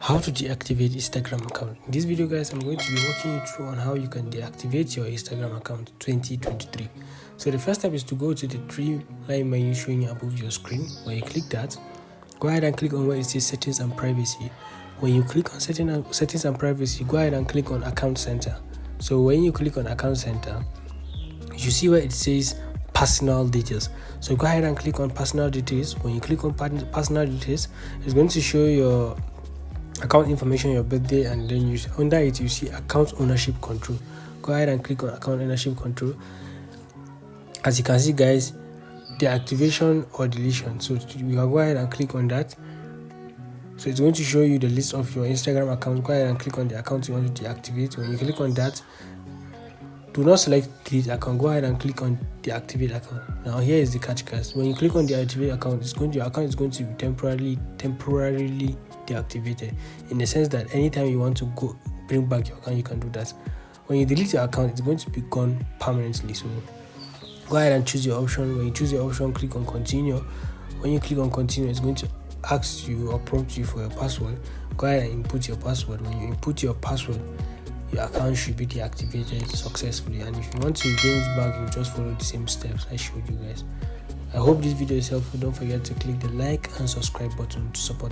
How to deactivate Instagram account. In this video, guys, I'm going to be walking you through on how you can deactivate your Instagram account 2023. So the first step is to go to the three-line menu showing above your screen. When you click that, go ahead and click on where it says settings and privacy. When you click on settings and privacy, go ahead and click on account center. So when you click on account center, you see where it says personal details. So go ahead and click on personal details. When you click on personal details, it's going to show your account information, your birthday, and then under it you see account ownership control. Go ahead and click on account ownership control. As you can see, guys, deactivation or deletion. So you can go ahead and click on that. So it's going to show you the list of your Instagram account. Go ahead and click on the account you want to deactivate. When you click on that, do not select delete account. Go ahead and click on deactivate account. Now here is the catch, guys. When you click on deactivate account, your account is going to be temporarily deactivated, in the sense that anytime you want to go bring back your account, you can do that. When you delete your account, it's going to be gone permanently. So go ahead and choose your option. When you choose your option, click on continue. When you click on continue, it's going to ask you or prompt you for your password. Go ahead and input your password. When you input your password, your account should be deactivated successfully. And if you want to gain it back, you just follow the same steps I showed you, guys. I hope this video is helpful. Don't forget to click the like and subscribe button to support